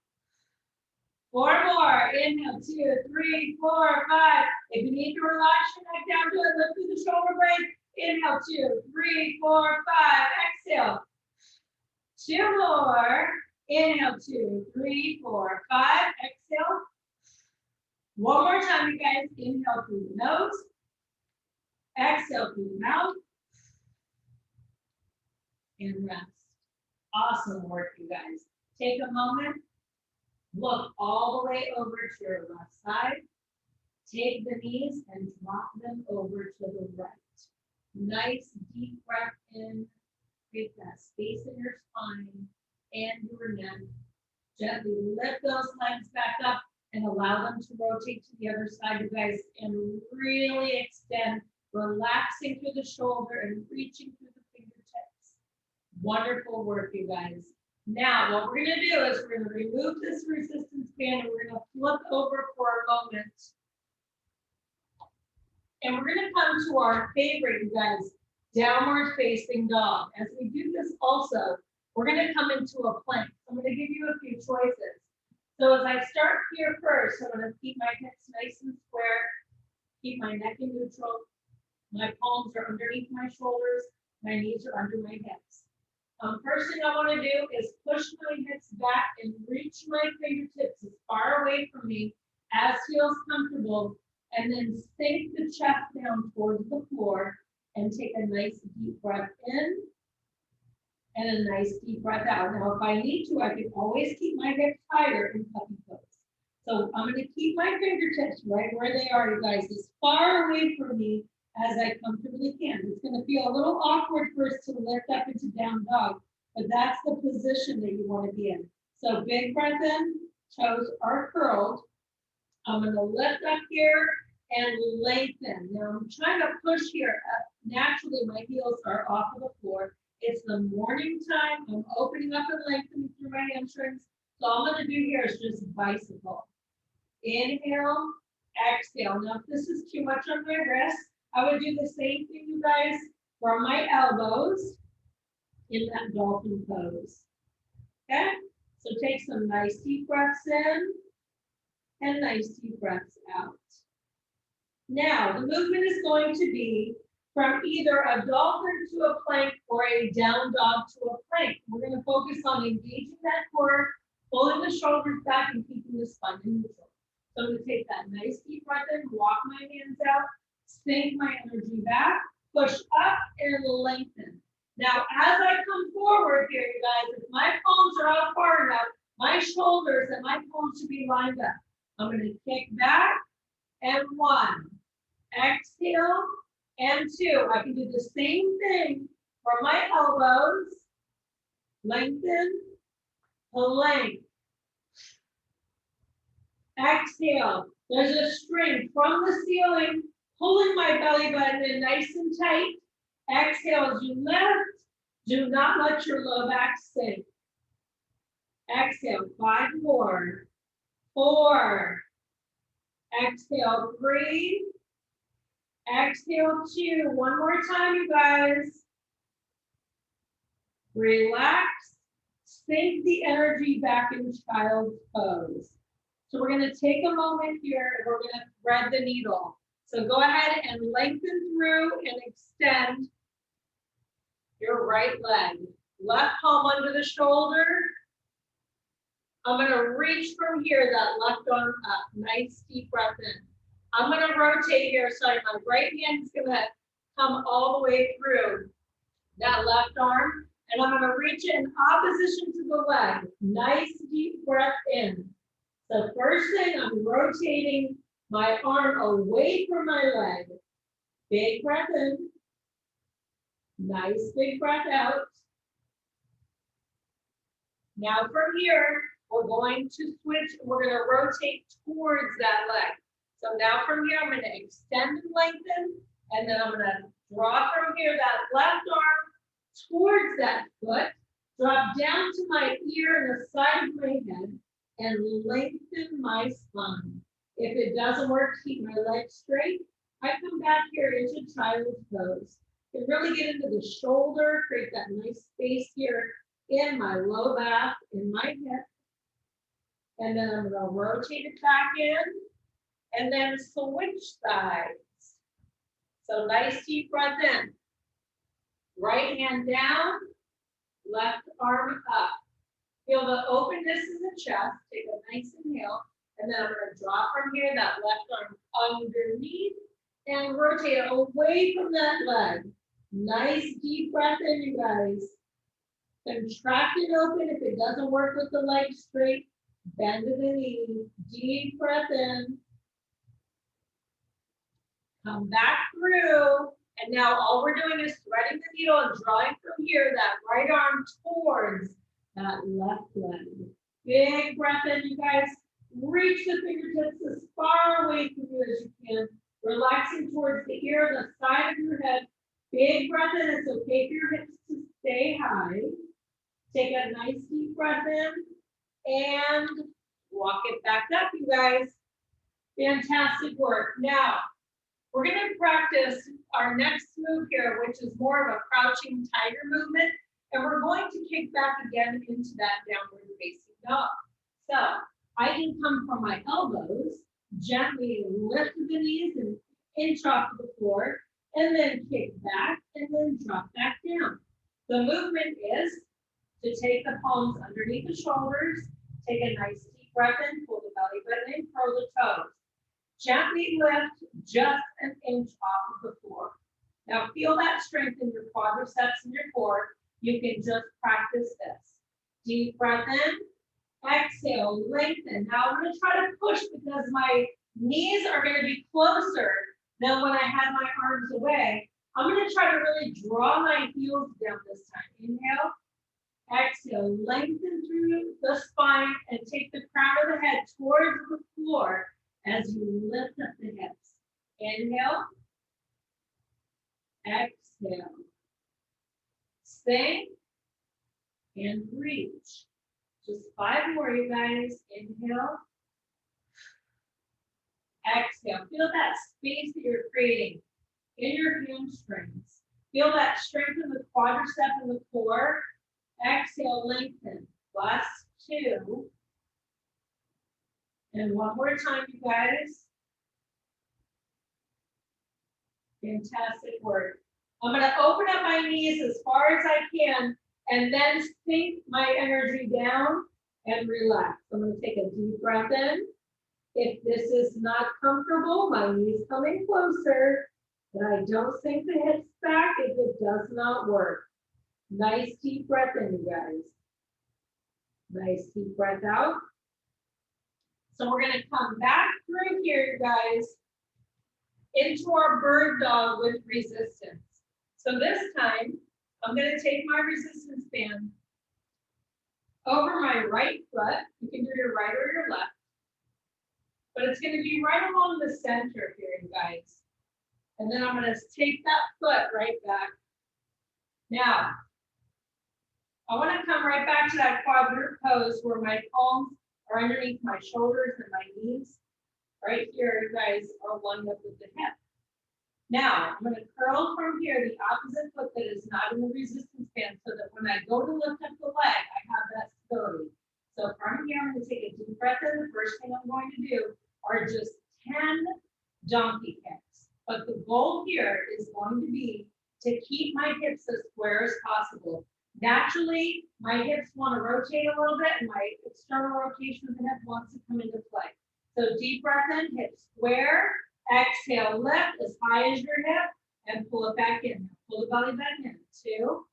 4 more. Inhale 2, 3, 4, 5. If you need to relax your neck down to it, lift through the shoulder blades. Inhale 2, 3, 4, 5. Exhale. 2 more. Inhale 2, 3, 4, 5. Exhale. One more time, you guys. Inhale through the nose. Exhale through the mouth. And rest. Awesome work, you guys. Take a moment. Look all the way over to your left side. Take the knees and drop them over to the right. Nice deep breath in. Create that space in your spine and your neck. Gently lift those legs back up and allow them to rotate to the other side, you guys, and really extend, relaxing through the shoulder and reaching through the fingertips. Wonderful work, you guys. Now, what we're gonna do is we're gonna remove this resistance band and we're gonna flip over for a moment. And we're gonna come to our favorite, you guys, downward facing dog. As we do this also, we're gonna come into a plank. I'm gonna give you a few choices. So as I start here first, I'm gonna keep my hips nice and square, keep my neck in neutral. My palms are underneath my shoulders, my knees are under my hips. First thing I want to do is push my hips back and reach my fingertips as far away from me as feels comfortable, and then sink the chest down towards the floor and take a nice deep breath in and a nice deep breath out. Now, if I need to, I can always keep my hips higher in puppy pose. So I'm going to keep my fingertips right where they are, you guys, as far away from me as I comfortably can. It's going to feel a little awkward first to lift up into down dog, but that's the position that you want to be in. So big breath in, toes are curled. I'm going to lift up here and lengthen. Now I'm trying to push here. Naturally, my heels are off of the floor. It's the morning time. I'm opening up and lengthening through my hamstrings. So all I'm going to do here is just bicycle. Inhale, exhale. Now, if this is too much on my wrist, I would do the same thing, you guys, from my elbows in that dolphin pose. Okay? So take some nice deep breaths in and nice deep breaths out. Now, the movement is going to be from either a dolphin to a plank or a down dog to a plank. We're going to focus on engaging that core, pulling the shoulders back, and keeping the spine in neutral. So I'm going to take that nice deep breath in, walk my hands out, sink my energy back, push up and lengthen. Now, as I come forward here, you guys, if my palms are out far enough, my shoulders and my palms should be lined up. I'm going to kick back and 1. Exhale and 2. I can do the same thing for my elbows. Lengthen, plank. Exhale. There's a string from the ceiling, pulling my belly button in nice and tight. Exhale as you lift. Do not let your low back sink. Exhale, 5 more. 4. Exhale, 3. Exhale, 2. One more time, you guys. Relax. Sink the energy back in child's pose. So we're going to take a moment here and we're going to thread the needle. So go ahead and lengthen through and extend your right leg. Left palm under the shoulder. I'm going to reach from here, that left arm up. Nice deep breath in. I'm going to rotate here. So my right hand is going to come all the way through that left arm. And I'm going to reach it in opposition to the leg. Nice deep breath in. So first thing, I'm rotating my arm away from my leg. Big breath in. Nice big breath out. Now from here, we're going to switch. We're going to rotate towards that leg. So now from here, I'm going to extend and lengthen. And then I'm going to draw from here that left arm towards that foot. Drop down to my ear and the side of my head. And lengthen my spine. If it doesn't work, keep my legs straight. I come back here into child's pose. And really get into the shoulder, create that nice space here in my low back, in my hip. And then I'm going to rotate it back in and then switch sides. So nice deep breath in. Right hand down, left arm up. Feel the openness in the chest. Take a nice inhale. And then I'm going to draw from here, that left arm underneath, and rotate away from that leg. Nice deep breath in, you guys. Contract and open. If it doesn't work with the leg straight, bend to the knee. Deep breath in. Come back through. And now all we're doing is threading the needle and drawing from here, that right arm towards that left leg. Big breath in, you guys. Reach the fingertips as far away from you as you can. Relaxing towards the ear, the side of your head. Big breath in. It's okay for your hips to stay high. Take a nice deep breath in and walk it back up, you guys. Fantastic work. Now, we're going to practice our next move here, which is more of a crouching tiger movement. And we're going to kick back again into that downward facing dog. So I can come from my elbows, gently lift the knees and inch off the floor, and then kick back and then drop back down. The movement is to take the palms underneath the shoulders, take a nice deep breath in, pull the belly button in, curl the toes. Gently lift just an inch off of the floor. Now feel that strength in your quadriceps and your core. You can just practice this. Deep breath in, exhale, lengthen. Now I'm going to try to push because my knees are going to be closer than when I had my arms away. I'm going to try to really draw my heels down this time. Inhale, exhale, lengthen through the spine and take the crown of the head towards the floor as you lift up the hips. Inhale, exhale, sink, and reach. Just 5 more, you guys. Inhale, exhale. Feel that space that you're creating in your hamstrings. Feel that strength in the quadricep and the core. Exhale, lengthen. Last 2. And one more time, you guys. Fantastic work. I'm going to open up my knees as far as I can and then sink my energy down and relax. I'm going to take a deep breath in. If this is not comfortable, my knees coming closer, but I don't sink the hips back if it does not work. Nice deep breath in, you guys. Nice deep breath out. So we're going to come back through here, you guys, into our bird dog with resistance. So this time, I'm going to take my resistance band over my right foot. You can do your right or your left. But it's going to be right along the center here, you guys. And then I'm going to take that foot right back. Now, I want to come right back to that quadrant pose where my palms are underneath my shoulders and my knees. Right here, you guys are lined up with the hip. Now, I'm going to curl from here the opposite foot that is not in the resistance band so that when I go to lift up the leg, I have that stability. So from here, I'm going to take a deep breath in. The first thing I'm going to do are just 10 donkey kicks. But the goal here is going to be to keep my hips as square as possible. Naturally, my hips want to rotate a little bit and my external rotation of the hip wants to come into play. So deep breath in, hip square, exhale, lift as high as your hip and pull it back in. Pull the belly back in. 2,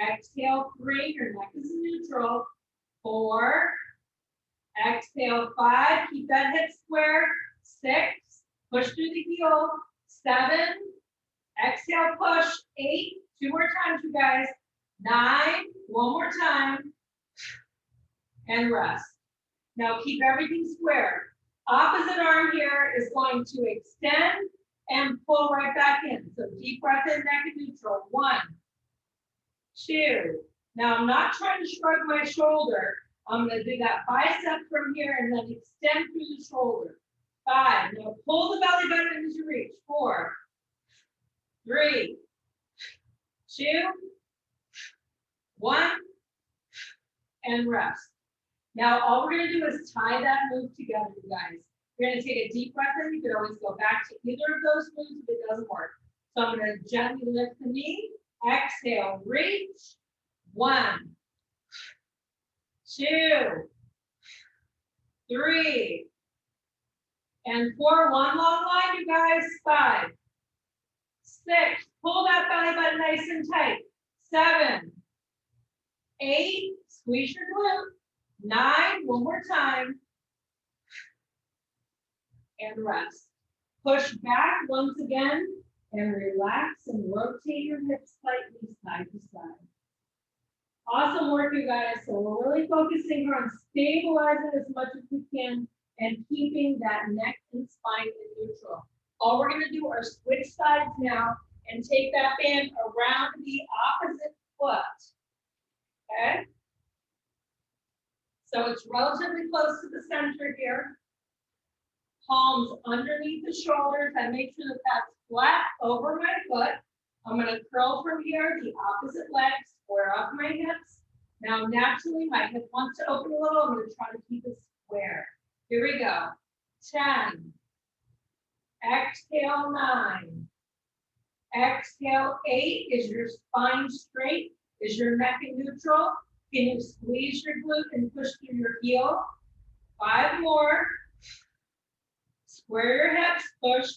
exhale, 3, your neck is neutral. 4, exhale, 5, keep that hip square. 6, push through the heel. 7, exhale, push. 8, 2 more times, you guys. 9, one more time, and rest. Now keep everything square. Opposite arm here is going to extend and pull right back in. So deep breath in, neck and neutral. 1, 2. Now I'm not trying to shrug my shoulder. I'm going to do that bicep from here and then extend through the shoulder. 5. Now pull the belly button as you reach. 4, 3, 2, 1, and rest. Now, all we're going to do is tie that move together, you guys. You're going to take a deep breath in. You can always go back to either of those moves if it doesn't work. So I'm going to gently lift the knee. Exhale, reach. 1, 2, 3, and 4. One long line, you guys. 5, 6. Pull that belly button nice and tight. 7, 8. Squeeze your glute. 9, one more time, and rest. Push back once again, and relax and rotate your hips slightly side to side. Awesome work, you guys. So we're really focusing here on stabilizing as much as we can and keeping that neck and spine in neutral. All we're going to do are switch sides now and take that band around the opposite foot. Okay. So it's relatively close to the center here. Palms underneath the shoulders. I make sure that that's flat over my foot. I'm going to curl from here, the opposite leg, square off my hips. Now, naturally, my hip wants to open a little. I'm going to try to keep it square. Here we go. 10. Exhale, 9. Exhale, 8. Is your spine straight? Is your neck in neutral? Can you squeeze your glute and push through your heel? 5 more. Square your hips, push.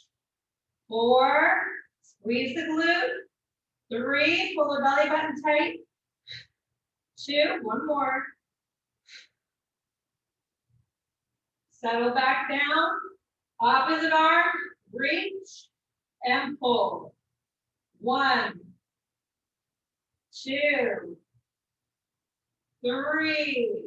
4. Squeeze the glute. 3. Pull the belly button tight. 2. 1 more. Settle back down. Opposite arm. Reach and pull. 1, 2, 3.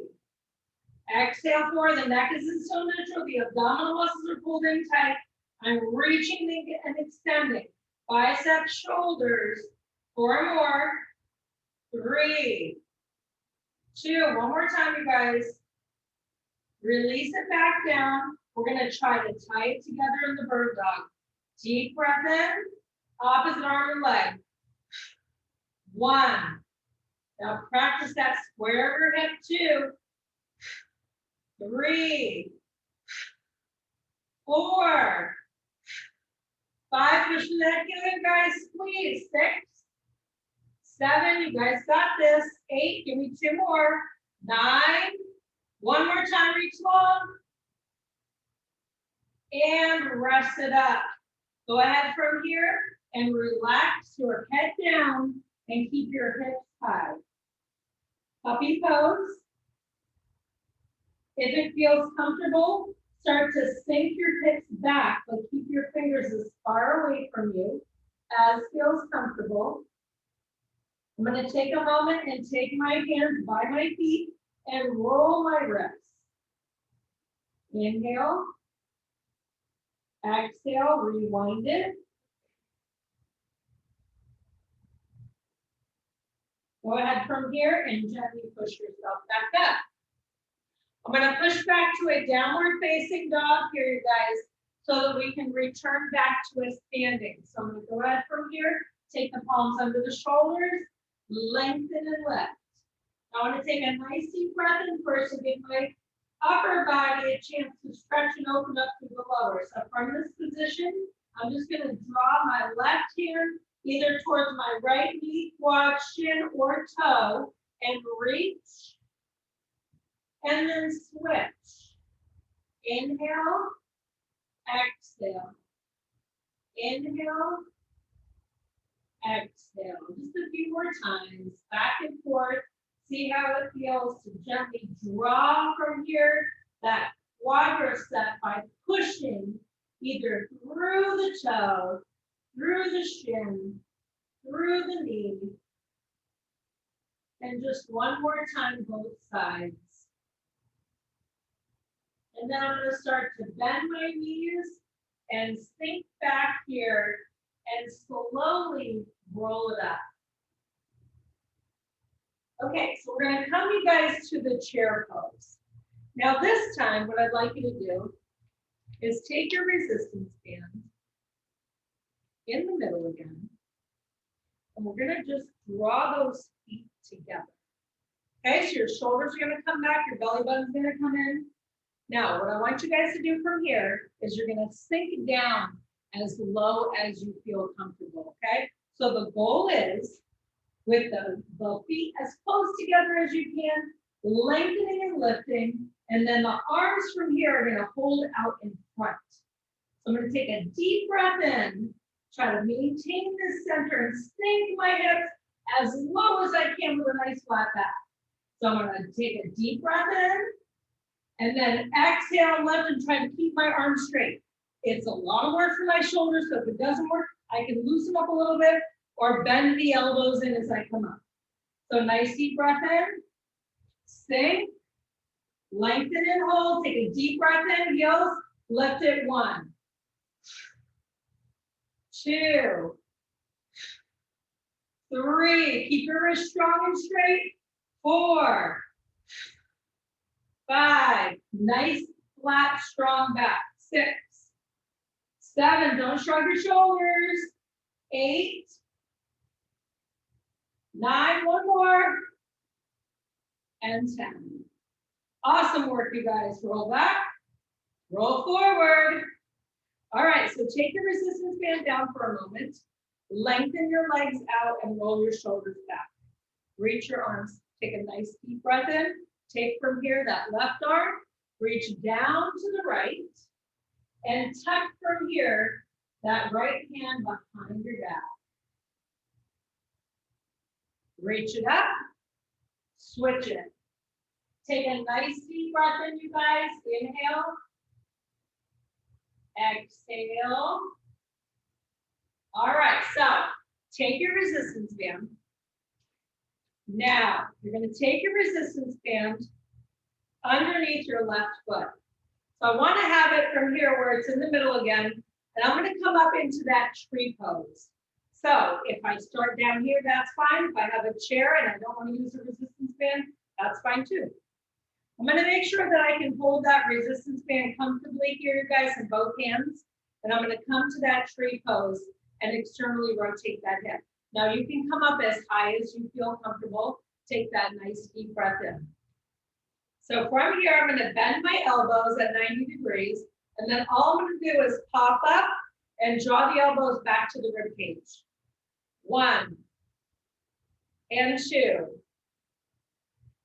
Exhale 4. The neck isn't so neutral. The abdominal muscles are pulled in tight. I'm reaching and extending. Biceps, shoulders. 4 more. 3, 2. 1 more time, you guys. Release it back down. We're going to try to tie it together in the bird dog. Deep breath in. Opposite arm and leg. 1. Now practice that square of your hip. 2. 3. 4. 5. Push the neck in, guys. Squeeze. 6. 7. You guys got this. 8. Give me 2 more. 9. 1 more time. Reach long. And rest it up. Go ahead from here and relax your head down and keep your hips high. Puppy pose. If it feels comfortable, start to sink your hips back, but keep your fingers as far away from you as feels comfortable. I'm going to take a moment and take my hands by my feet and roll my wrists. Inhale. Exhale, rewind it. Go ahead from here and gently push yourself back up. I'm going to push back to a downward facing dog here, you guys, so that we can return back to a standing. So I'm going to go ahead from here, take the palms under the shoulders, lengthen and lift. I want to take a nice deep breath in first to give my upper body a chance to stretch and open up to the lower. So from this position, I'm just going to draw my left hand either towards my right knee, quad, shin, or toe, and reach, and then switch. Inhale, exhale. Inhale, exhale. Just a few more times, back and forth. See how it feels to gently draw from here, that quadricep by pushing either through the toe, through the shin, through the knee. And just one more time, both sides. And then I'm going to start to bend my knees and sink back here and slowly roll it up. Okay, so we're going to come, you guys, to the chair pose. Now this time, what I'd like you to do is take your resistance band in the middle again, and we're going to just draw those feet together. Okay, so your shoulders are going to come back, your belly button's going to come in. Now, what I want you guys to do from here is you're going to sink down as low as you feel comfortable, okay? So the goal is, with the feet as close together as you can, lengthening and lifting, and then the arms from here are going to hold out in front. So I'm going to take a deep breath in, try to maintain this center and sink my hips as low as I can with a nice flat back. So I'm going to take a deep breath in, and then exhale and lift and try to keep my arms straight. It's a lot of work for my shoulders, so if it doesn't work, I can loosen up a little bit or bend the elbows in as I come up. So nice deep breath in, sink, lengthen and hold, take a deep breath in, heels, lift it, 1, 2, 3, keep your wrist strong and straight, 4, 5, nice, flat, strong back. 6, 7, don't shrug your shoulders. 8, 9, one more, and 10. Awesome work, you guys. Roll back, roll forward. All right, so take your resistance band down for a moment. Lengthen your legs out and roll your shoulders back. Reach your arms. Take a nice deep breath in. Take from here that left arm. Reach down to the right. And tuck from here that right hand behind your back. Reach it up. Switch it. Take a nice deep breath in, you guys. Inhale. Exhale. All right, so take your resistance band. Now, you're going to take your resistance band underneath your left foot. So I want to have it from here where it's in the middle again, and I'm going to come up into that tree pose. So if I start down here, that's fine. If I have a chair and I don't want to use a resistance band, that's fine too. I'm going to make sure that I can hold that resistance band comfortably here, you guys, in both hands. And I'm going to come to that tree pose and externally rotate that hip. Now you can come up as high as you feel comfortable. Take that nice deep breath in. So from here, I'm going to bend my elbows at 90 degrees. And then all I'm going to do is pop up and draw the elbows back to the rib cage. 1 and 2.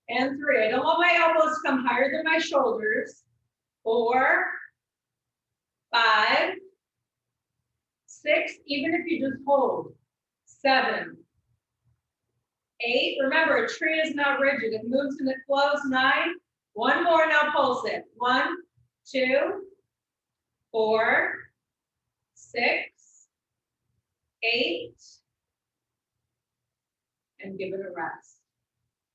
And 3. I don't want my elbows to come higher than my shoulders. 4, 5, 6, even if you just hold. 7, 8. Remember, a tree is not rigid. It moves and it flows. 9. One more, now pulse it. 1, 2, 4, 6, 8. And give it a rest.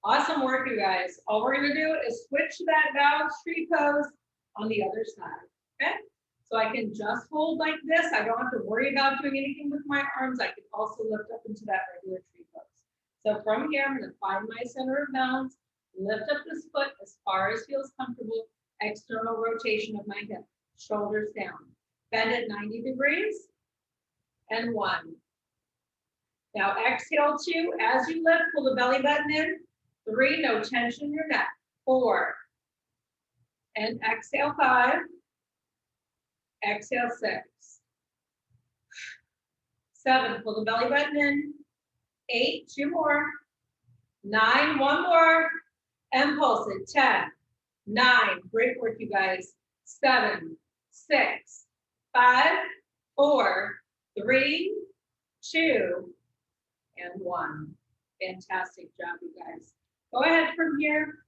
Awesome work, you guys. All we're going to do is switch to that balanced tree pose on the other side, okay? So I can just hold like this. I don't have to worry about doing anything with my arms. I can also lift up into that regular tree pose. So from here, I'm going to find my center of balance, lift up this foot as far as feels comfortable, external rotation of my hip, shoulders down. Bend at 90 degrees, and 1. Now exhale 2, as you lift, pull the belly button in. 3, no tension in your neck. 4, and exhale 5, exhale 6. 7, pull the belly button in. 8, 2 more. 9, 1 more, and pulse it. 10, 9, great work, you guys. 7, 6, 5, 4, 3, 2, and 1. Fantastic job, you guys. Go ahead from here,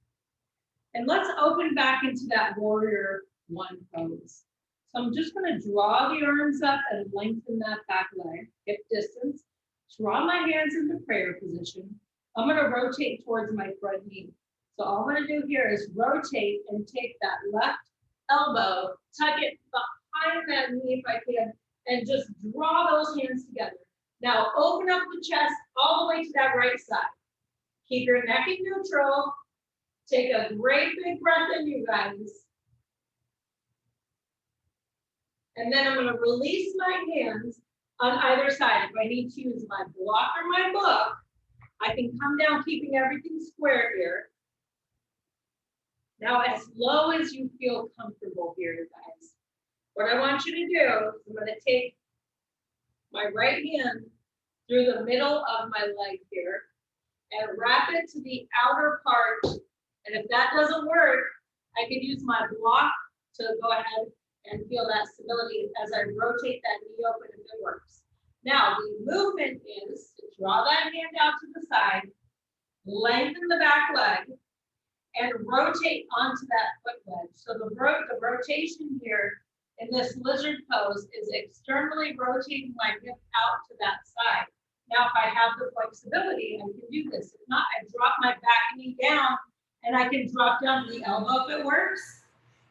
and let's open back into that warrior 1 pose. So I'm just going to draw the arms up and lengthen that back leg, hip distance. Draw my hands into prayer position. I'm going to rotate towards my front knee. So all I'm going to do here is rotate and take that left elbow, tuck it behind that knee if I can, and just draw those hands together. Now open up the chest all the way to that right side. Keep your neck in neutral. Take a great big breath in, you guys. And then I'm going to release my hands on either side. If I need to use my block or my book, I can come down keeping everything square here. Now as low as you feel comfortable here, you guys. What I want you to do is I'm going to take my right hand through the middle of my leg here and wrap it to the outer part. And if that doesn't work, I can use my block to go ahead and feel that stability as I rotate that knee open if it works. Now the movement is to draw that hand out to the side, lengthen the back leg, and rotate onto that foot wedge. So the rotation here in this lizard pose is externally rotating my hip out to that side. Now, if I have the flexibility, I can do this. If not, I drop my back knee down, and I can drop down the elbow if it works.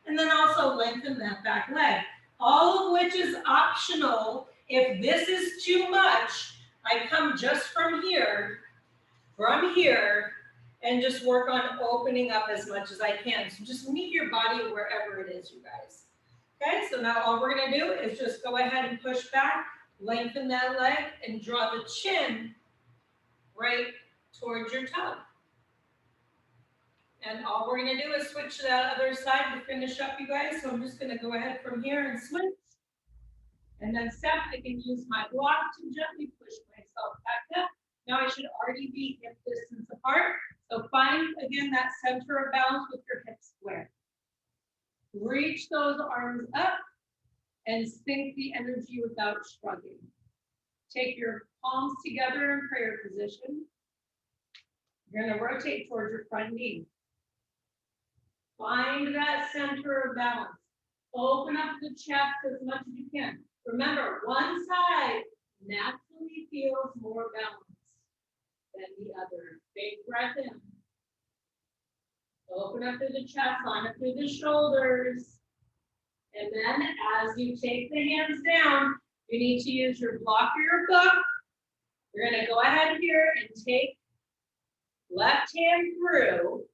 And then also lengthen that back leg. All of which is optional. If this is too much, I come just from here, and just work on opening up as much as I can. So just meet your body wherever it is, you guys. Okay, so now all we're gonna do is just go ahead and push back, lengthen that leg, and draw the chin right towards your toe. And all we're gonna do is switch to that other side to finish up, you guys. So I'm just gonna go ahead from here and switch. And then step, I can use my block to gently push myself back up. Now I should already be hip distance apart. So find, again, that center of balance with your hips square. Reach those arms up and sink the energy without shrugging. Take your palms together in prayer position. You're gonna rotate towards your front knee. Find that center of balance. Open up the chest as much as you can. Remember, one side naturally feels more balanced than the other. Big breath in. Open up through the chest, line up through the shoulders. And then as you take the hands down, you need to use your block or your book. You're gonna go ahead here and take left hand through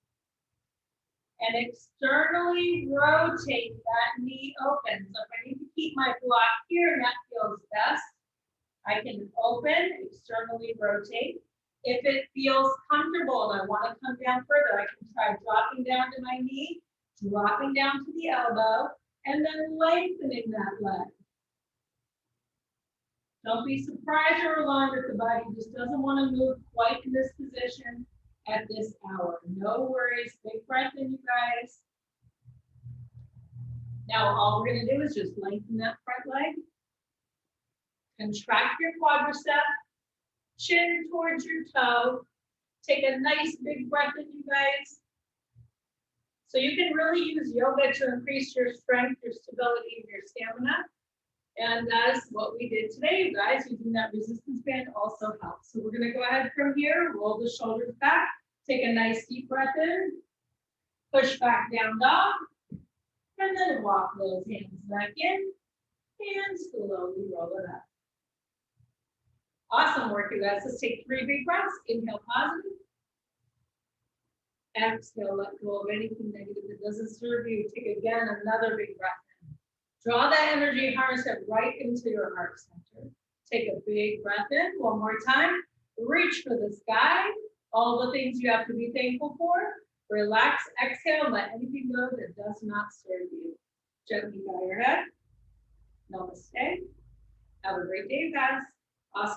and externally rotate that knee open. So if I need to keep my block here and that feels best, I can open, externally rotate. If it feels comfortable and I want to come down further, I can try dropping down to my knee, dropping down to the elbow, and then lengthening that leg. Don't be surprised or alarmed if the body just doesn't want to move quite in this position at this hour. No worries, big breath in, you guys. Now all we're gonna do is just lengthen that front leg. Contract your quadricep, chin towards your toe. Take a nice big breath in, you guys. So you can really use yoga to increase your strength, your stability, and your stamina. And that's what we did today, you guys. Using that resistance band also helps. So we're gonna go ahead from here, roll the shoulders back, take a nice deep breath in, push back down dog, and then walk those hands back in, and slowly roll it up. Awesome work, you guys. Let's take 3 big breaths. Inhale, positive. Exhale, let go of anything negative that doesn't serve you. Take again another big breath in. Draw that energy, harness it right into your heart center. Take a big breath in, one more time. Reach for the sky. All the things you have to be thankful for. Relax, exhale, let anything go that does not serve you. Gently bow your head. Namaste. Have a great day, guys.